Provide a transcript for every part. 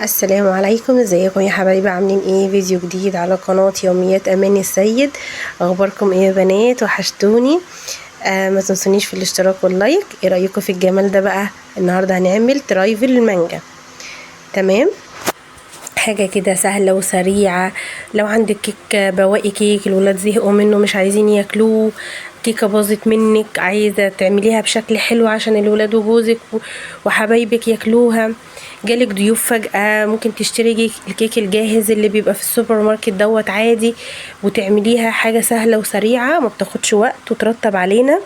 السلام عليكم، ازيكم يا حبايبي؟ عاملين ايه؟ فيديو جديد على قناة يوميات امان السيد. اخباركم ايه يا بنات؟ وحشتوني. ما تنسونيش في الاشتراك واللايك. ايه رأيكم في الجمال ده بقى؟ النهاردة هنعمل ترايفل المانجا. تمام، حاجة كده سهلة وسريعة. لو عندك كيك، بواقي كيك الولاد زهقوا منه مش عايزين ياكلوه، كيكة باظت منك عايزة تعمليها بشكل حلو عشان الولاد وجوزك وحبايبك ياكلوها، جالك ضيوف فجأة، ممكن تشتري الكيك الجاهز اللي بيبقى في السوبر ماركت دوت عادي، وتعمليها حاجة سهلة وسريعة ما بتاخدش وقت وترتب علينا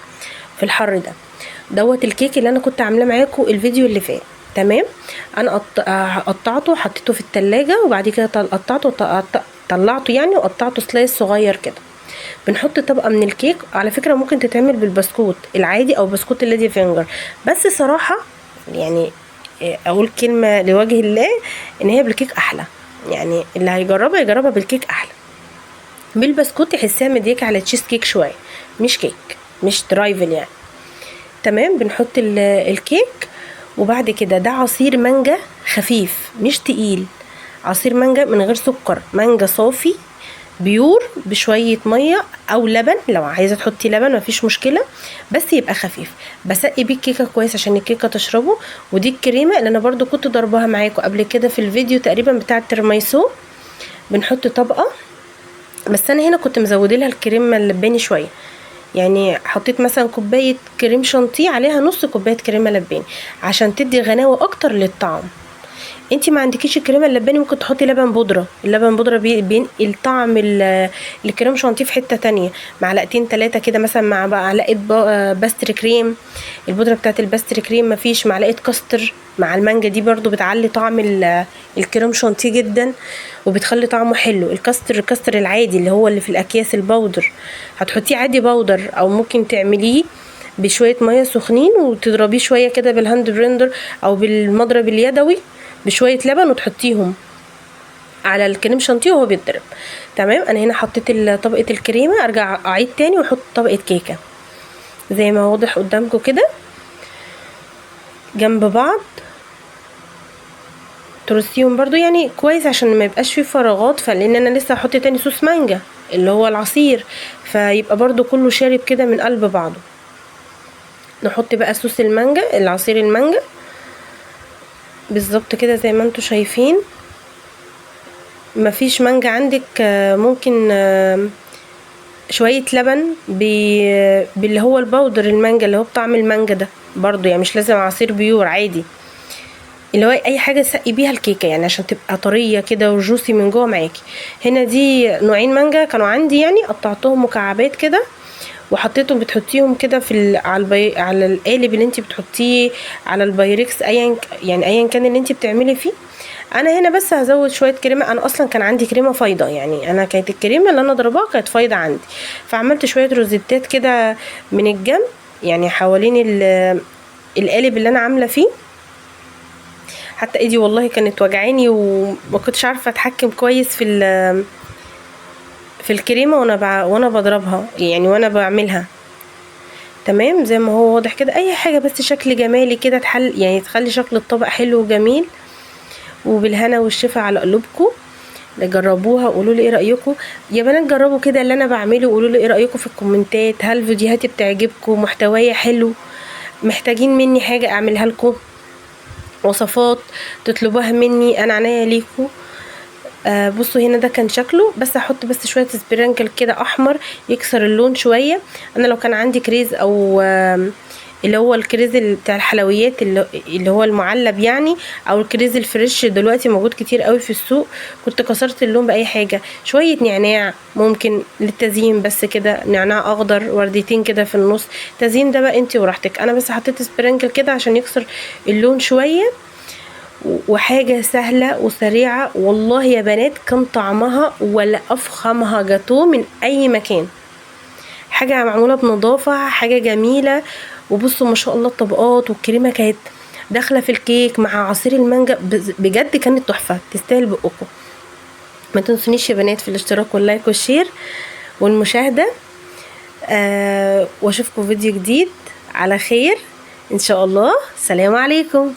في الحر دوت الكيك اللي انا كنت عاملاه معاكم الفيديو اللي فات. تمام، انا قطعته وحطيته في التلاجة، وبعد كده قطعته طلعته يعني وقطعته سلايس صغير كده. بنحط طبقة من الكيك. على فكرة ممكن تتعمل بالبسكوت العادي او بسكوت الليدي فينجر، بس صراحة يعني اقول كلمة لوجه الله ان هي بالكيك احلى، يعني اللي هيجربها يجربها بالكيك احلى. بالبسكوت يحسها مديكة على تشيز كيك شوية، مش كيك، مش ترايفل يعني. تمام، بنحط الكيك، وبعد كده ده عصير مانجا خفيف مش تقيل، عصير مانجا من غير سكر، مانجا صافي بيور بشوية مية او لبن، لو عايزة تحطي لبن مفيش مشكلة، بس يبقى خفيف. بسقي بيه الكيكة كويس عشان الكيكة تشربه. ودي الكريمة اللي انا برضو كنت ضربها معاكم قبل كده في الفيديو تقريبا بتاع الترميسو. بنحط طبقة، بس انا هنا كنت مزودلها الكريمة اللباني شوية، يعني حطيت مثلا كوباية كريم شانتيه عليها نص كوباية كريمة لباني عشان تدي غناوة اكتر للطعم. انتي ما عندكيش الكريمة اللباني ممكن تحطي لبن بودرة، اللبن بودرة بينقل طعم الكريم شانتيه في حتة تانية. معلقتين 3 كده مثلا مع معلقة باستر كريم، البودرة بتاعت الباستر كريم. مفيش معلقة كاستر مع المانجا دي برضو بتعلي طعم الكريم شانتيه جدا وبتخلي طعمه حلو. الكاستر العادي اللي هو اللي في الاكياس البودر هتحطيه عادي بودر، او ممكن تعمليه بشوية مية سخنين وتضربيه شوية كده بالهاند بريندر او بالمضرب اليدوي بشوية لبن وتحطيهم على الكريم شانتيه وهو بيتضرب. تمام، انا هنا حطيت طبقة الكريمة، ارجع اعيد تاني واحط طبقة كيكة زي ما واضح قدامكم كده جنب بعض، ترصيهم برضو يعني كويس عشان ما يبقاش فيه فراغات، فلان انا لسه هحط تاني صوص مانجا اللي هو العصير، فيبقى برضو كله شارب كده من قلب بعضه. نحط بقى صوص المانجا، العصير المانجا بالظبط كده زي ما انتوا شايفين. مفيش مانجا عندك ممكن شوية لبن باللي هو البودر المانجا اللي هو بطعم المانجا ده برضو، يعني مش لازم عصير بيور، عادي اللي هو اي حاجة تسقي بيها الكيكة يعني عشان تبقى طرية كده وجوسي من جوه معاكي. هنا دي نوعين مانجا كانوا عندي، يعني قطعتهم مكعبات كده وحطيتهم، بتحطيهم كده في على القالب اللي انت بتحطيه على البايركس، ايا كان اللي انت بتعملي فيه. انا هنا بس هزود شويه كريمه، انا اصلا كان عندي كريمه فايضه، يعني انا كانت الكريمه اللي انا ضرباها كانت فايضه عندي، فعملت شويه روزيتات كده من الجنب يعني حوالين القالب اللي انا عامله فيه. حتى ايدي والله كانت وجعاني وما كنتش عارفه اتحكم كويس في الكريمه وانا بضربها يعني وانا بعملها. تمام، زي ما هو واضح كده، اي حاجه بس شكل جمالي كده يعني تخلي شكل الطبق حلو وجميل. وبالهنا والشفا على قلوبكم، جربوها وقولوا لي ايه رايكم يا بنات. جربوا كده اللي انا بعمله وقولوا لي ايه رايكم في الكومنتات. هل فيديوهاتي بتعجبكم؟ محتواي حلو؟ محتاجين مني حاجه اعملها لكم؟ وصفات تطلبوها مني انا عناية ليكم. بصوا هنا ده كان شكله، بس هحط بس شويه سبرينكل كده احمر يكسر اللون شويه. انا لو كان عندي كريز او اللي هو الكريز بتاع الحلويات اللي هو المعلب يعني، او الكريز الفريش دلوقتي موجود كتير قوي في السوق، كنت كسرت اللون باي حاجه. شويه نعناع ممكن للتزيين بس كده، نعناع اخضر ورديتين كده في النص، تزيين ده بقى انتي وراحتك. انا بس حطيت سبرينكل كده عشان يكسر اللون شويه، وحاجة سهلة وسريعة والله يا بنات. كان طعمها ولا افخمها جاتوه من اي مكان، حاجة معمولة بنظافة، حاجة جميلة. وبصوا ما شاء الله الطبقات والكريمة كانت داخلة في الكيك مع عصير المانجا، بجد كانت تحفة تستاهل بقكم. ما تنسونيش يا بنات في الاشتراك واللايك والشير والمشاهدة. واشوفكم فيديو جديد على خير ان شاء الله. سلام عليكم.